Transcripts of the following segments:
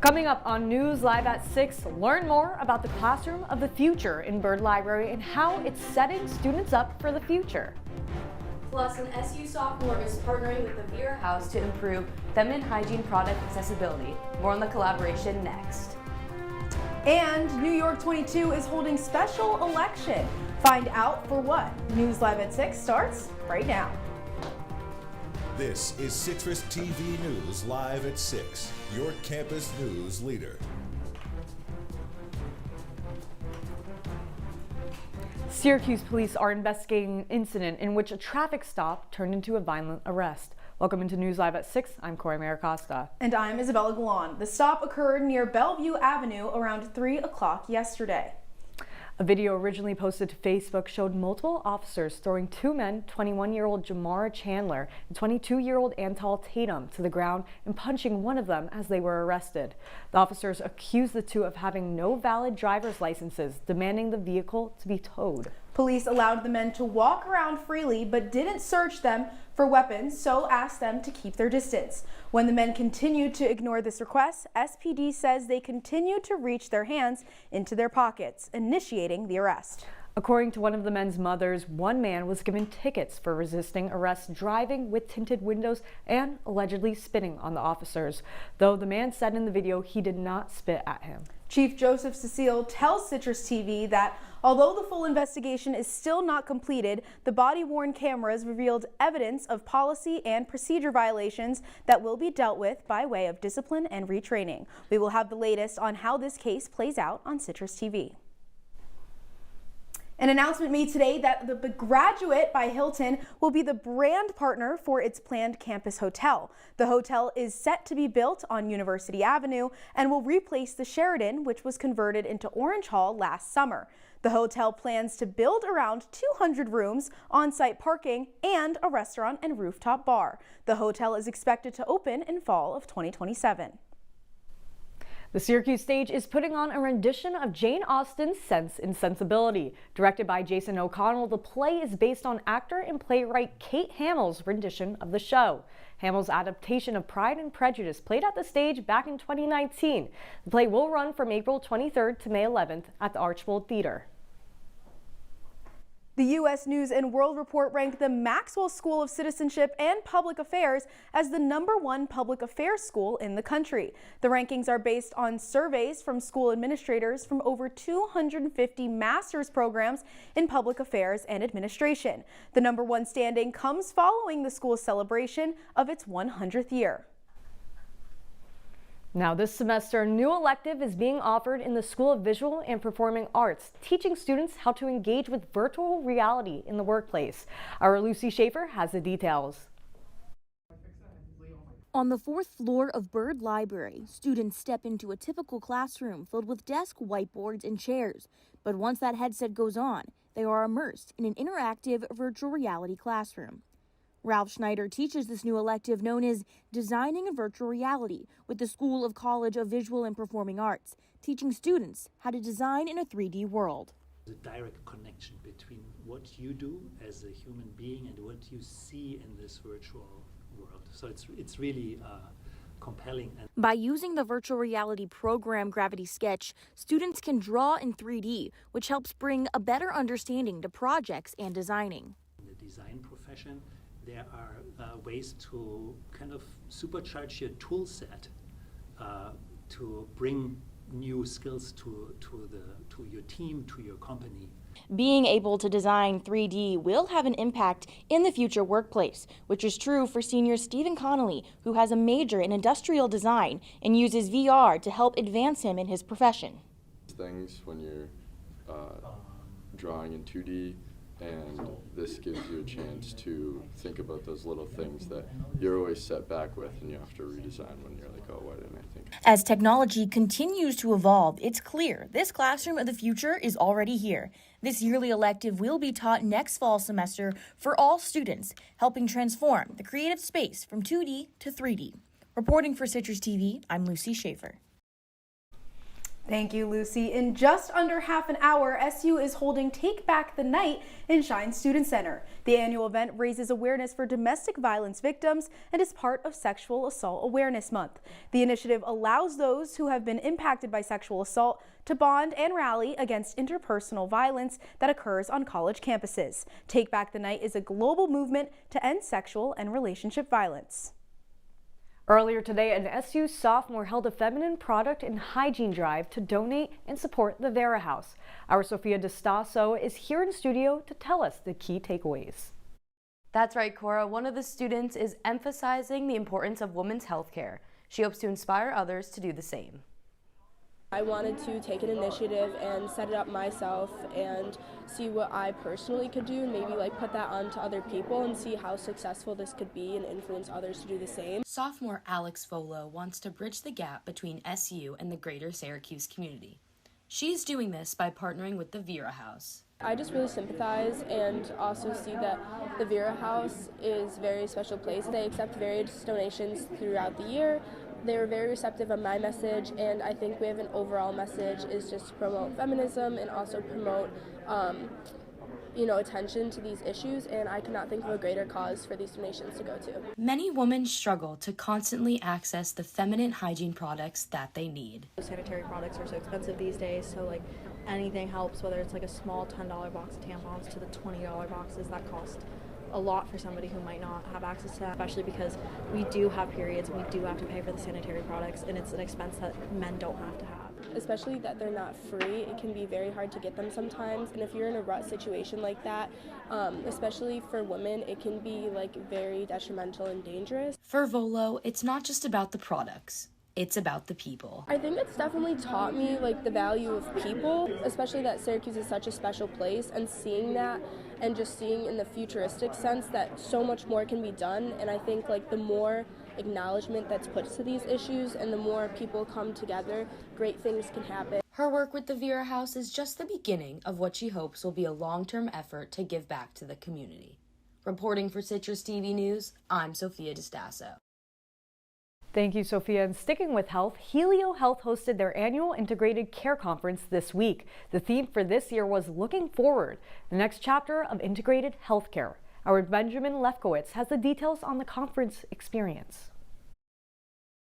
Coming up on News Live at 6, learn more about the classroom of the future in Byrd Library and how it's setting students up for the future. Plus, an SU sophomore is partnering with the Vera House to improve feminine hygiene product accessibility. More on the collaboration next. And New York 22 is holding special election. Find out for what. News Live at 6 starts right now. This is CitrusTV News Live at 6, your campus news leader. Syracuse police are investigating an incident in which a traffic stop turned into a violent arrest. Welcome into News Live at 6. I'm Cora Mayer-Costa. And I'm Isabella Galan. The stop occurred near Bellevue Avenue around 3 o'clock yesterday. A video originally posted to Facebook showed multiple officers throwing two men, 21-year-old Jamara Chandler and 22-year-old Antal Tatum, to the ground and punching one of them as they were arrested. The officers accused the two of having no valid driver's licenses, demanding the vehicle to be towed. Police allowed the men to walk around freely but didn't search them for weapons, so asked them to keep their distance. When the men continued to ignore this request, SPD says they continued to reach their hands into their pockets, initiating the arrest. According to one of the men's mothers, one man was given tickets for resisting arrest, driving with tinted windows, and allegedly spitting on the officers, though the man said in the video he did not spit at him. Chief Joseph Cecile tells CitrusTV that although the full investigation is still not completed, the body-worn cameras revealed evidence of policy and procedure violations that will be dealt with by way of discipline and retraining. We will have the latest on how this case plays out on CitrusTV. An announcement made today that the Graduate by Hilton will be the brand partner for its planned campus hotel. The hotel is set to be built on University Avenue and will replace the Sheraton, which was converted into Orange Hall last summer. The hotel plans to build around 200 rooms, on-site parking, and a restaurant and rooftop bar. The hotel is expected to open in fall of 2027. The Syracuse stage is putting on a rendition of Jane Austen's Sense and Sensibility. Directed by Jason O'Connell, the play is based on actor and playwright Kate Hamill's rendition of the show. Hamill's adaptation of Pride and Prejudice played at the stage back in 2019. The play will run from April 23rd to May 11th at the Archbold Theater. The U.S. News and World Report ranked the Maxwell School of Citizenship and Public Affairs as the #1 public affairs school in the country. The rankings are based on surveys from school administrators from over 250 master's programs in public affairs and administration. The #1 standing comes following the school's celebration of its 100th year. Now this semester, a new elective is being offered in the School of Visual and Performing Arts, teaching students how to engage with virtual reality in the workplace. Our Lucy Schaefer has the details. On the 4th floor of Byrd Library, students step into a typical classroom filled with desk, whiteboards, and chairs. But once that headset goes on, they are immersed in an interactive virtual reality classroom. Ralph Schneider teaches this new elective known as Designing in Virtual Reality with the School of College of Visual and Performing Arts, teaching students how to design in a 3D world. The direct connection between what you do as a human being and what you see in this virtual world. So it's really compelling. By using the virtual reality program Gravity Sketch, students can draw in 3D, which helps bring a better understanding to projects and designing. In the design profession, there are ways to kind of supercharge your tool set to bring new skills to your team, to your company. Being able to design 3D will have an impact in the future workplace, which is true for senior Stephen Connolly, who has a major in industrial design and uses VR to help advance him in his profession. Things when you're drawing in 2D, and this gives you a chance to think about those little things that you're always set back with and you have to redesign when you're like, oh, why didn't I think? As technology continues to evolve, it's clear this classroom of the future is already here. This yearly elective will be taught next fall semester for all students, helping transform the creative space from 2D to 3D. Reporting for CitrusTV, I'm Lucy Schaefer. Thank you, Lucy. In just under half an hour, SU is holding Take Back the Night in Shine Student Center. The annual event raises awareness for domestic violence victims and is part of Sexual Assault Awareness Month. The initiative allows those who have been impacted by sexual assault to bond and rally against interpersonal violence that occurs on college campuses. Take Back the Night is a global movement to end sexual and relationship violence. Earlier today, an SU sophomore held a feminine product and hygiene drive to donate and support the Vera House. Our Sophia DeStasso is here in studio to tell us the key takeaways. That's right, Cora. One of the students is emphasizing the importance of women's health care. She hopes to inspire others to do the same. I wanted to take an initiative and set it up myself and see what I personally could do and maybe like put that on to other people and see how successful this could be and influence others to do the same. Sophomore Alex Volo wants to bridge the gap between SU and the greater Syracuse community. She's doing this by partnering with the Vera House. I just really sympathize and also see that the Vera House is a very special place. They accept various donations throughout the year. They were very receptive of my message, and I think we have an overall message is just to promote feminism and also promote attention to these issues, and I cannot think of a greater cause for these donations to go to. Many women struggle to constantly access the feminine hygiene products that they need. Sanitary products are so expensive these days, so like anything helps, whether it's like a small $10 box of tampons to the $20 boxes that cost a lot for somebody who might not have access to that, especially because we do have periods and we do have to pay for the sanitary products, and it's an expense that men don't have to have. Especially that they're not free, it can be very hard to get them sometimes, and if you're in a rut situation like that, especially for women, it can be like very detrimental and dangerous. For Volo, it's not just about the products. It's about the people. I think it's definitely taught me like the value of people, especially that Syracuse is such a special place, and seeing that and just seeing in the futuristic sense that so much more can be done. And I think like the more acknowledgement that's put to these issues and the more people come together, great things can happen. Her work with the Vera House is just the beginning of what she hopes will be a long-term effort to give back to the community. Reporting for CitrusTV News, I'm Sophia DeStasso. Thank you, Sophia. And sticking with health, Helio Health hosted their annual Integrated Care Conference this week. The theme for this year was Looking Forward, the next chapter of integrated healthcare. Our Benjamin Lefkowitz has the details on the conference experience.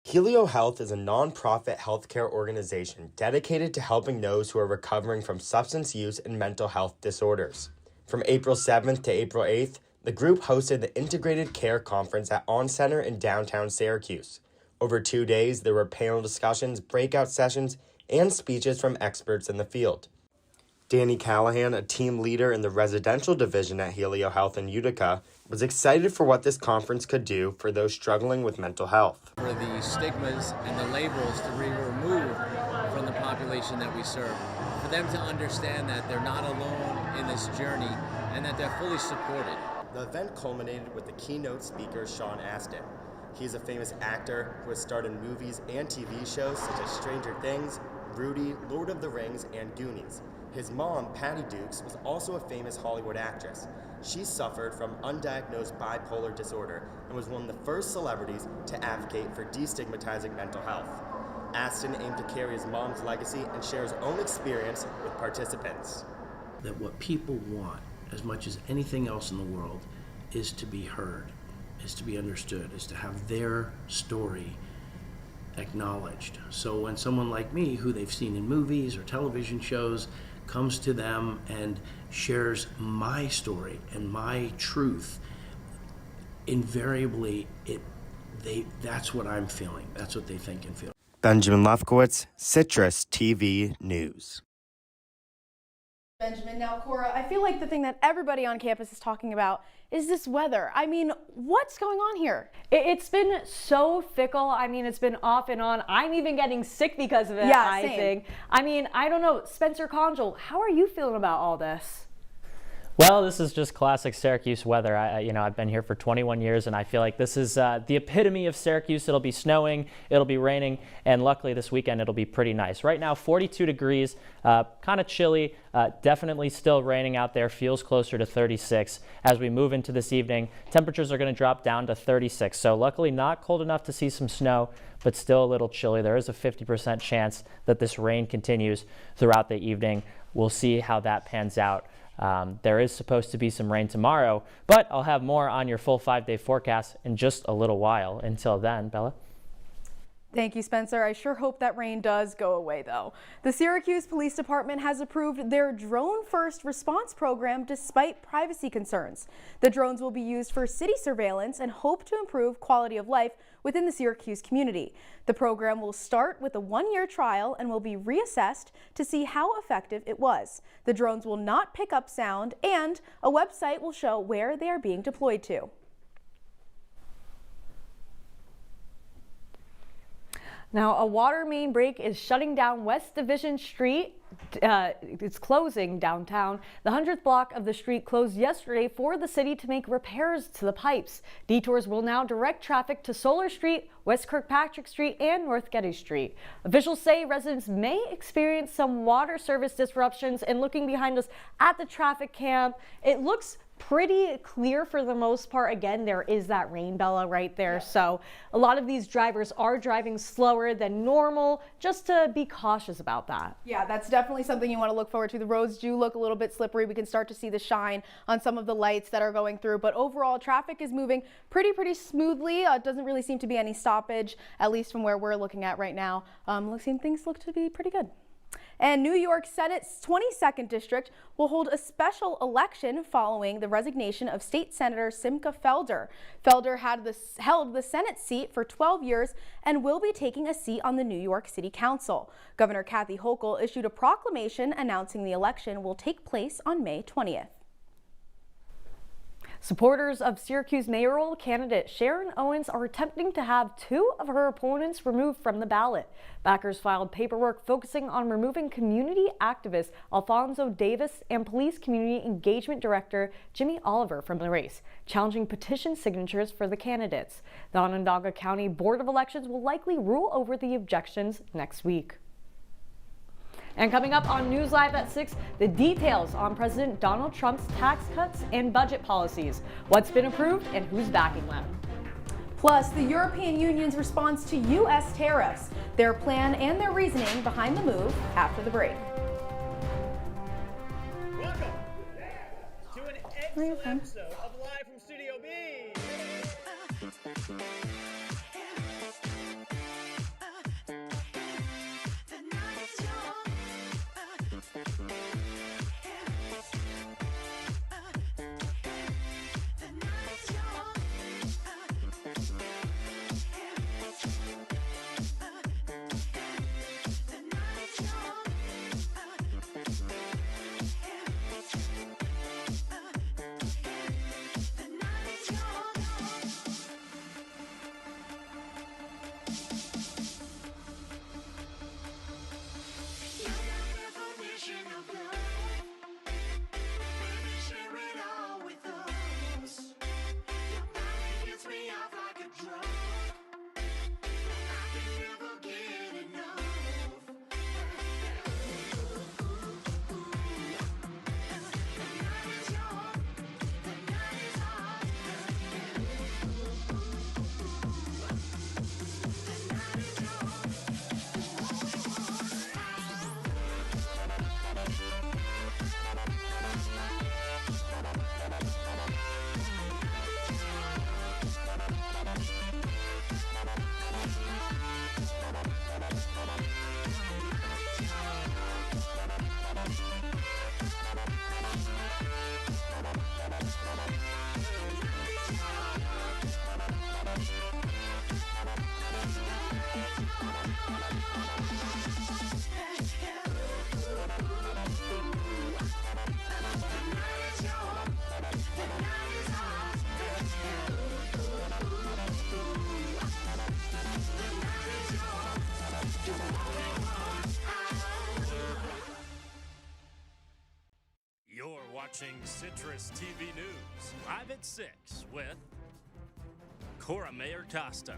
Helio Health is a nonprofit healthcare organization dedicated to helping those who are recovering from substance use and mental health disorders. From April 7th to April 8th, the group hosted the Integrated Care Conference at On Center in downtown Syracuse. Over 2 days, there were panel discussions, breakout sessions, and speeches from experts in the field. Danny Callahan, a team leader in the residential division at Helio Health in Utica, was excited for what this conference could do for those struggling with mental health. For the stigmas and the labels to be removed from the population that we serve, for them to understand that they're not alone in this journey and that they're fully supported. The event culminated with the keynote speaker, Sean Astin. He's a famous actor who has starred in movies and TV shows such as Stranger Things, Rudy, Lord of the Rings, and Goonies. His mom, Patty Dukes, was also a famous Hollywood actress. She suffered from undiagnosed bipolar disorder and was one of the first celebrities to advocate for destigmatizing mental health. Astin aimed to carry his mom's legacy and share his own experience with participants. That what people want, as much as anything else in the world, is to be heard, is to be understood, is to have their story acknowledged. So when someone like me, who they've seen in movies or television shows, comes to them and shares my story and my truth, invariably that's what I'm feeling. That's what they think and feel. Benjamin Lefkowitz, CitrusTV News. Benjamin, now Cora, I feel like the thing that everybody on campus is talking about is this weather. I mean, what's going on here? It's been so fickle. I mean, it's been off and on. I'm even getting sick because of it, yeah, I think. I mean, I don't know. Spencer Congel, how are you feeling about all this? Well, this is just classic Syracuse weather. I've been here for 21 years, and I feel like this is the epitome of Syracuse. It'll be snowing, it'll be raining, and luckily this weekend it'll be pretty nice. Right now, 42 degrees, kind of chilly, definitely still raining out there, feels closer to 36. As we move into this evening, temperatures are going to drop down to 36. So luckily not cold enough to see some snow, but still a little chilly. There is a 50% chance that this rain continues throughout the evening. We'll see how that pans out. There is supposed to be some rain tomorrow, but I'll have more on your full 5-day forecast in just a little while. Until then, Bella. Thank you, Spencer. I sure hope that rain does go away, though. The Syracuse Police Department has approved their drone-first response program despite privacy concerns. The drones will be used for city surveillance and hope to improve quality of life within the Syracuse community. The program will start with a 1-year trial and will be reassessed to see how effective it was. The drones will not pick up sound, and a website will show where they are being deployed to. Now, a water main break is shutting down West Division Street. It's closing downtown. The 100th block of the street closed yesterday for the city to make repairs to the pipes. Detours will now direct traffic to Solar Street, West Kirkpatrick Street, and North Getty Street. Officials say residents may experience some water service disruptions. And looking behind us at the traffic cam, it looks pretty clear for the most part. Again, there is that rain, Bella, right there. Yeah. So a lot of these drivers are driving slower than normal, just to be cautious about that. Yeah, that's definitely something you want to look forward to. The roads do look a little bit slippery. We can start to see the shine on some of the lights that are going through, but overall traffic is moving pretty smoothly. It doesn't really seem to be any stoppage, at least from where we're looking at right now. Things look to be pretty good. And New York Senate's 22nd District will hold a special election following the resignation of State Senator Simcha Felder. Felder held the Senate seat for 12 years and will be taking a seat on the New York City Council. Governor Kathy Hochul issued a proclamation announcing the election will take place on May 20th. Supporters of Syracuse mayoral candidate Sharon Owens are attempting to have 2 of her opponents removed from the ballot. Backers filed paperwork focusing on removing community activist Alfonso Davis and police community engagement director Jimmy Oliver from the race, challenging petition signatures for the candidates. The Onondaga County Board of Elections will likely rule over the objections next week. And coming up on News Live at 6, the details on President Donald Trump's tax cuts and budget policies, what's been approved and who's backing them. Plus, the European Union's response to U.S. tariffs, their plan and their reasoning behind the move after the break. Welcome to an excellent episode of Live from Studio B. watching Citrus TV News, live at 6 with Cora Mayer-Costa,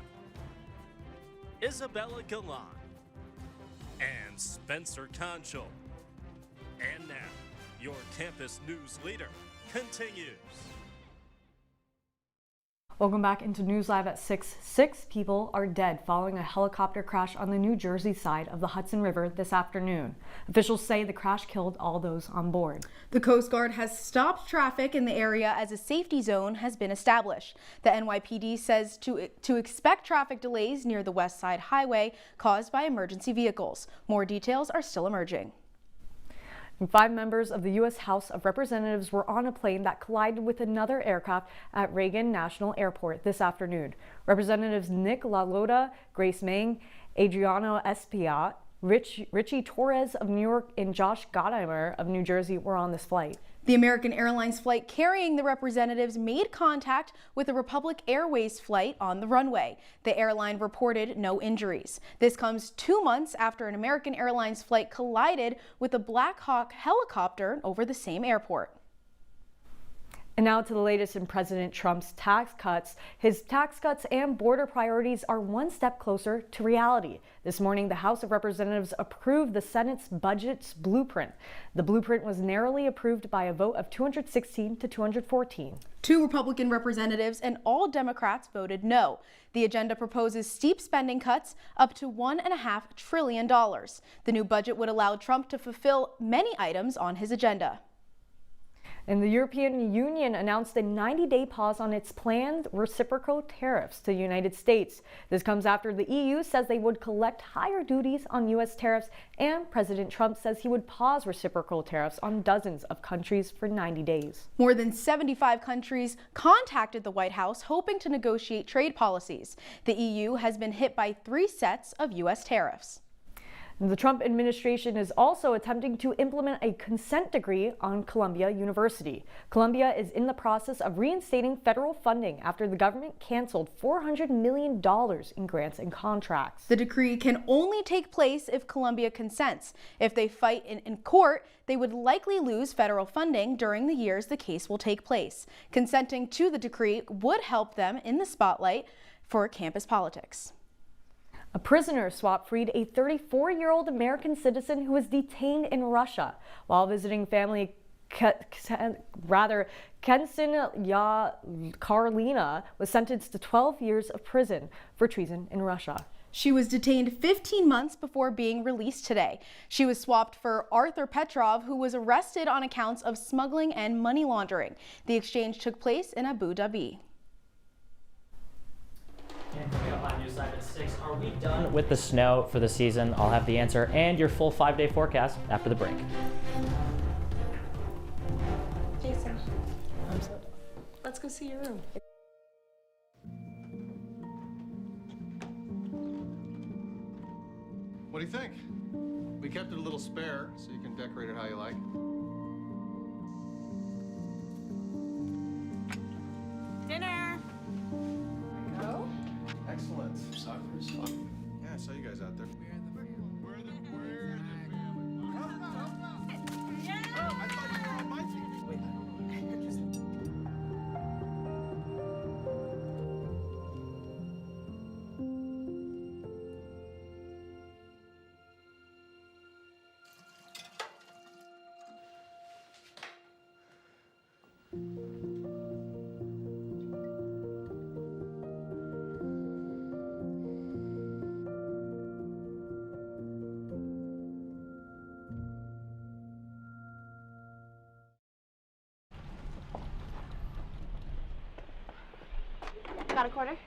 Isabella Galan, and Spencer Congel. And now, your campus news leader continues. Welcome back into News Live at 6. 6 people are dead following a helicopter crash on the New Jersey side of the Hudson River this afternoon. Officials say the crash killed all those on board. The Coast Guard has stopped traffic in the area as a safety zone has been established. The NYPD says to expect traffic delays near the West Side Highway caused by emergency vehicles. More details are still emerging. 5 members of the U.S. House of Representatives were on a plane that collided with another aircraft at Reagan National Airport this afternoon. Representatives Nick LaLota, Grace Meng, Adriano Espaillat, Richie Torres of New York, and Josh Gottheimer of New Jersey were on this flight. The American Airlines flight carrying the representatives made contact with a Republic Airways flight on the runway. The airline reported no injuries. This comes 2 months after an American Airlines flight collided with a Black Hawk helicopter over the same airport. And now to the latest in President Trump's tax cuts. His tax cuts and border priorities are one step closer to reality. This morning, the House of Representatives approved the Senate's budget's blueprint. The blueprint was narrowly approved by a vote of 216 to 214. 2 Republican representatives and all Democrats voted no. The agenda proposes steep spending cuts up to $1.5 trillion. The new budget would allow Trump to fulfill many items on his agenda. And the European Union announced a 90-day pause on its planned reciprocal tariffs to the United States. This comes after the EU says they would collect higher duties on U.S. tariffs, and President Trump says he would pause reciprocal tariffs on dozens of countries for 90 days. More than 75 countries contacted the White House hoping to negotiate trade policies. The EU has been hit by 3 sets of U.S. tariffs. The Trump administration is also attempting to implement a consent decree on Columbia University. Columbia is in the process of reinstating federal funding after the government canceled $400 million in grants and contracts. The decree can only take place if Columbia consents. If they fight in court, they would likely lose federal funding during the years the case will take place. Consenting to the decree would help them in the spotlight for campus politics. A prisoner swap freed a 34-year-old American citizen who was detained in Russia. While visiting family, Kensin Karlina was sentenced to 12 years of prison for treason in Russia. She was detained 15 months before being released today. She was swapped for Arthur Petrov, who was arrested on accounts of smuggling and money laundering. The exchange took place in Abu Dhabi. And coming up on News Live at 6, are we done with the snow for the season? I'll have the answer and your full 5-day forecast after the break. Jason, let's go see your room. What do you think? We kept it a little spare so you can decorate it how you like. Dinner. Go. Excellent. Soccer is fun. Yeah, I saw you guys out there. We're the family. Yeah. Oh, I thought you were on my team. Wait. Got a quarter?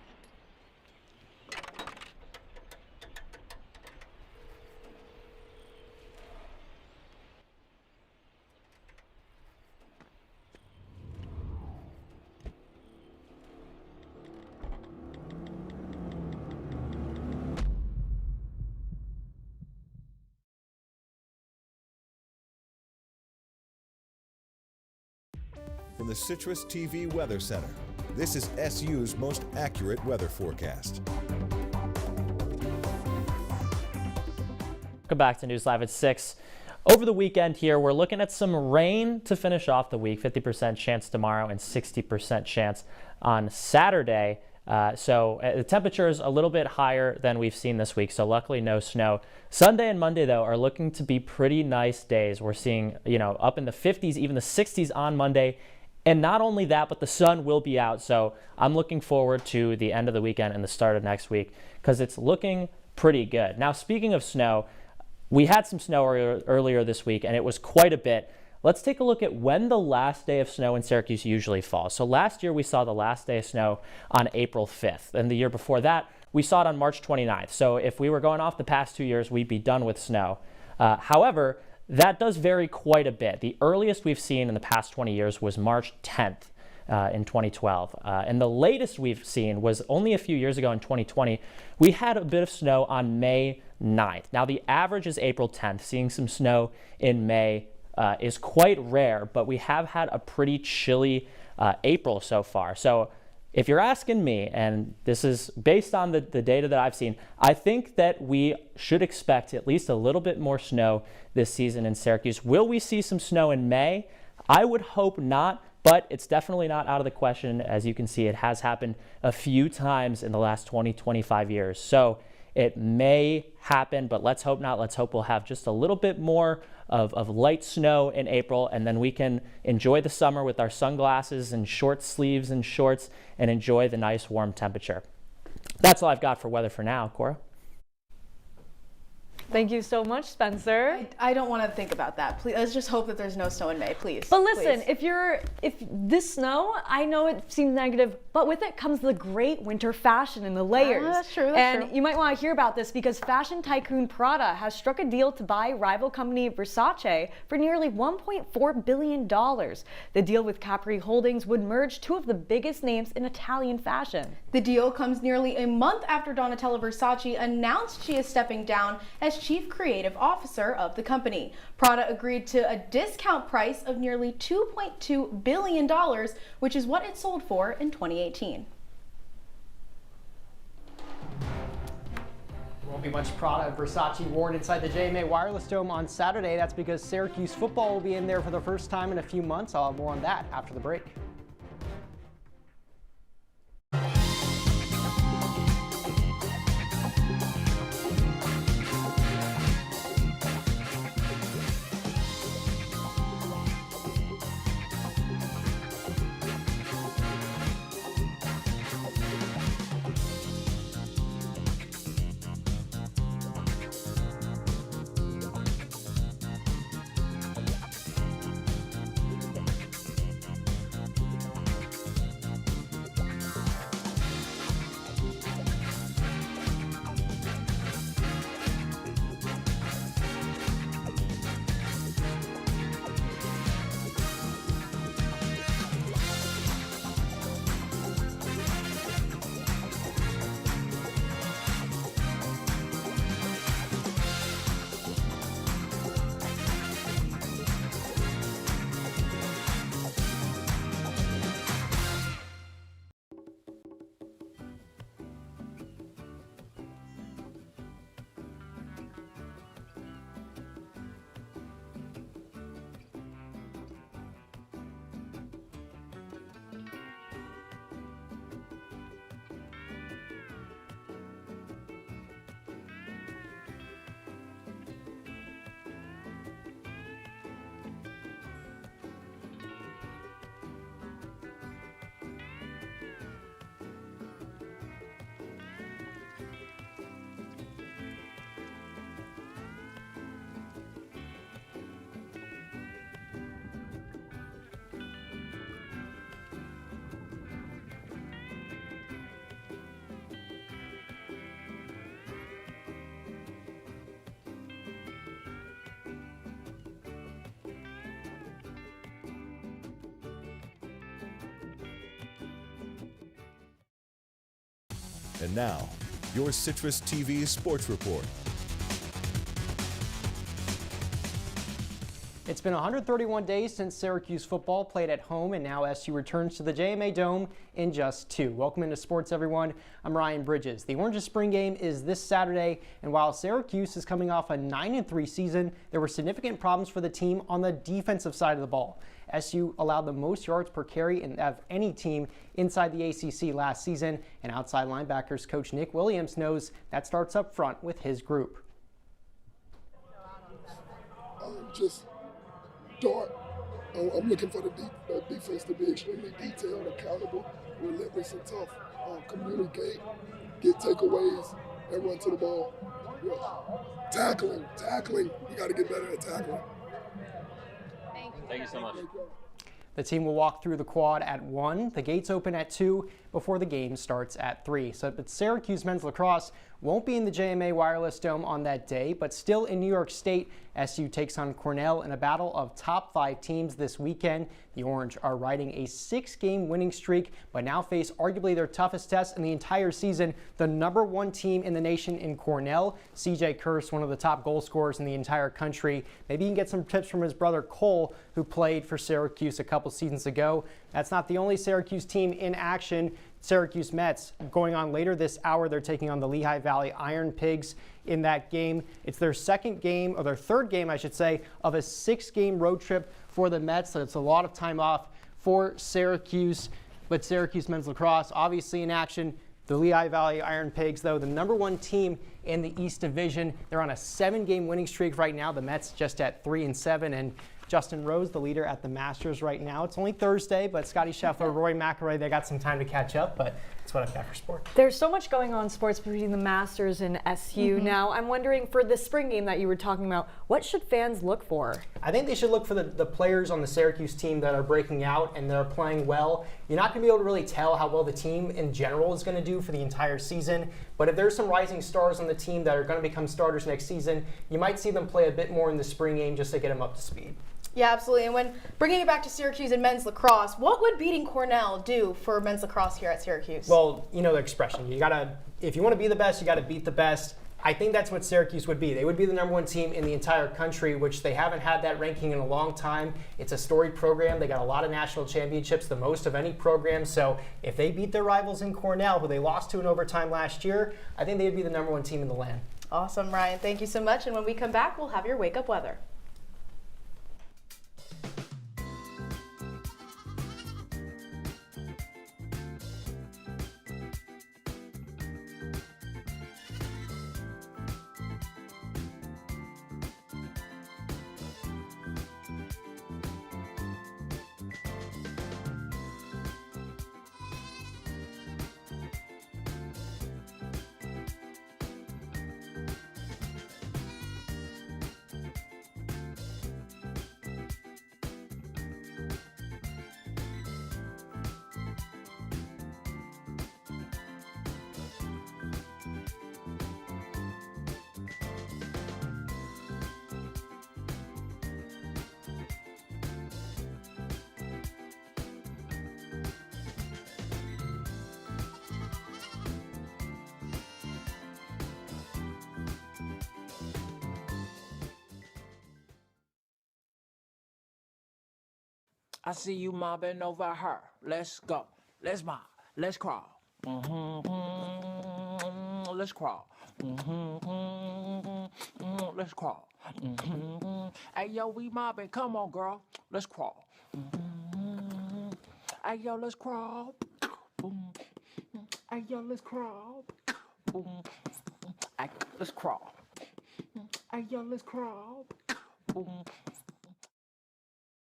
From the Citrus TV Weather Center, this is SU's most accurate weather forecast. Welcome back to News Live at 6. Over the weekend here, we're looking at some rain to finish off the week, 50% chance tomorrow and 60% chance on Saturday. So the temperature is a little bit higher than we've seen this week, so luckily no snow. Sunday and Monday, though, are looking to be pretty nice days. We're seeing, up in the 50s, even the 60s on Monday. And not only that, but the sun will be out. So I'm looking forward to the end of the weekend and the start of next week because it's looking pretty good. Now, speaking of snow, we had some snow earlier this week, and it was quite a bit. Let's take a look at when the last day of snow in Syracuse usually falls. So last year, we saw the last day of snow on April 5th. And the year before that, we saw it on March 29th. So if we were going off the past 2 years, we'd be done with snow. However, that does vary quite a bit. The earliest we've seen in the past 20 years was March 10th in 2012. And the latest we've seen was only a few years ago in 2020. We had a bit of snow on May 9th. Now, the average is April 10th. Seeing some snow in May is quite rare, but we have had a pretty chilly April so far. So if you're asking me, and this is based on the data that I've seen, I think that we should expect at least a little bit more snow this season in Syracuse. Will we see some snow in May? I would hope not, but it's definitely not out of the question. As you can see, it has happened a few times in the last 20, 25 years. So it may happen, but let's hope not. Let's hope we'll have just a little bit more of light snow in April, and then we can enjoy the summer with our sunglasses and short sleeves and shorts and enjoy the nice warm temperature. That's all I've got for weather for now, Cora. Thank you so much, Spencer. I don't want to think about that. Please, let's just hope that there's no snow in May, please. But listen, please. if this snow, I know it seems negative, but with it comes the great winter fashion and the layers. That's true. And you might want to hear about this because fashion tycoon Prada has struck a deal to buy rival company Versace for nearly $1.4 billion. The deal with Capri Holdings would merge two of the biggest names in Italian fashion. The deal comes nearly a month after Donatella Versace announced she is stepping down as Chief Creative Officer of the company. Prada agreed to a discount price of nearly $2.2 billion, which is what it sold for in 2018. Won't be much Prada and Versace worn inside the JMA Wireless Dome on Saturday. That's because Syracuse football will be in there for the first time in a few months. I'll have more on that after the break. And now, your CitrusTV Sports Report. It's been 131 days since Syracuse football played at home, and now SU returns to the JMA Dome in just 2. Welcome into sports, everyone. I'm Ryan Bridges. The Orange's spring game is this Saturday, and while Syracuse is coming off a 9-3 season, there were significant problems for the team on the defensive side of the ball. SU allowed the most yards per carry of any team inside the ACC last season, and outside linebackers coach Nick Williams knows that starts up front with his group. I'm looking for the defense to be extremely detailed, accountable, relentless, and tough. Communicate, get takeaways, and run to the ball. Yeah. Tackling. You got to get better at tackling. Thank you so much. The team will walk through the quad at 1. The gates open at 2 before the game starts at 3. But Syracuse men's lacrosse won't be in the JMA Wireless Dome on that day, but still in New York State. SU takes on Cornell in a battle of top 5 teams this weekend. The Orange are riding a 6-game winning streak, but now face arguably their toughest test in the entire season, the #1 team in the nation in Cornell. CJ Kurse, one of the top goal scorers in the entire country. Maybe you can get some tips from his brother Cole, who played for Syracuse a couple seasons ago. That's not the only Syracuse team in action. Syracuse Mets going on later this hour. They're taking on the Lehigh Valley Iron Pigs in that game. It's their second game, or their third game, I should say, of a 6-game road trip for the Mets. So it's a lot of time off for Syracuse. But Syracuse men's lacrosse obviously in action. The Lehigh Valley Iron Pigs, though, the #1 team in the East Division. They're on a 7-game winning streak right now. The Mets just at 3-7, and Justin Rose, the leader at the Masters right now. It's only Thursday, but Scotty Scheffler, Roy McIlroy, they got some time to catch up, but that's what I've got for sport. There's so much going on in sports between the Masters and SU now. I'm wondering, for the spring game that you were talking about, what should fans look for? I think they should look for the players on the Syracuse team that are breaking out and they're playing well. You're not going to be able to really tell how well the team in general is going to do for the entire season, but if there's some rising stars on the team that are going to become starters next season, you might see them play a bit more in the spring game just to get them up to speed. Yeah, absolutely. And when bringing it back to Syracuse and men's lacrosse, what would beating Cornell do for men's lacrosse here at Syracuse? Well, you know the expression. If you want to be the best, you got to beat the best. I think that's what Syracuse would be. They would be the #1 team in the entire country, which they haven't had that ranking in a long time. It's a storied program. They got a lot of national championships, the most of any program. So if they beat their rivals in Cornell, who they lost to in overtime last year, I think they would be the #1 team in the land. Awesome, Ryan. Thank you so much. And when we come back, we'll have your wake-up weather. I see you mobbing over her. Let's go. Let's mob. Let's crawl. Let's crawl. Let's crawl. Hey, yo, we mobbing. Come on, girl. Let's crawl. Hey, yo, let's crawl. Hey, yo, let's crawl. Hey, let's crawl. Hey, yo, let's crawl.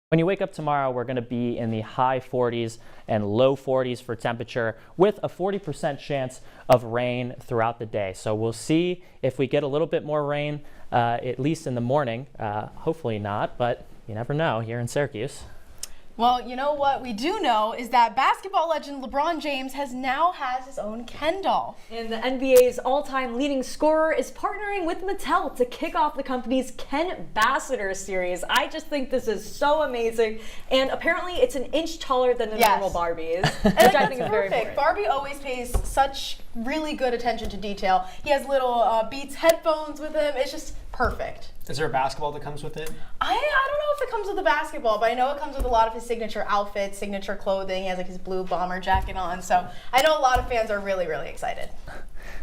When you wake up tomorrow, we're going to be in the high 40s and low 40s for temperature with a 40% chance of rain throughout the day. So we'll see if we get a little bit more rain, at least in the morning. Hopefully not, but you never know here in Syracuse. Well, you know what we do know is that basketball legend LeBron James now has his own Ken doll. And the NBA's all-time leading scorer is partnering with Mattel to kick off the company's Ken Ambassador series. I just think this is so amazing. And apparently it's an inch taller than the normal Barbies, which I think is very important. Barbie always pays such really good attention to detail. He has little Beats headphones with him. It's just perfect. Is there a basketball that comes with it? I don't know if it comes with the basketball, but I know it comes with a lot of his signature outfits, signature clothing. He has like his blue bomber jacket on, so I know a lot of fans are really, really excited.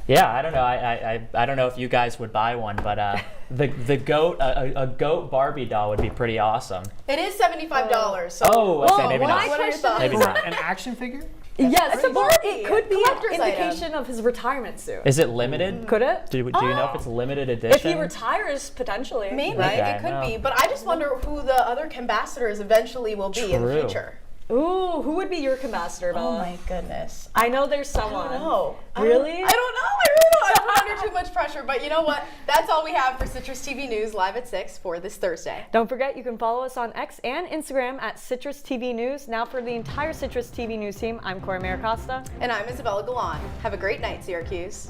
Yeah, I don't know. I don't know if you guys would buy one, but the goat a goat Barbie doll would be pretty awesome. It is $75. So okay, maybe not. What are your thoughts? Maybe not. An action figure? Yes, It's a Barbie. it could be Collector's an indication item. of his retirement soon. Is it limited? Could it? Do you know if it's limited edition? If he retires, potentially. Maybe, Okay, it could be. But I just wonder who the other ambassadors eventually will be in the True. future. Ooh, who would be your ambassador, Bella? Oh my goodness. I know there's someone. I don't know. Really? I don't know. I really don't. I'm not under too much pressure. But you know what? That's all we have for Citrus TV News live at 6 for this Thursday. Don't forget, you can follow us on X and Instagram at CitrusTV News. Now for the entire Citrus TV News team, I'm Cora Mayer-Costa. And I'm Isabella Galan. Have a great night, Syracuse.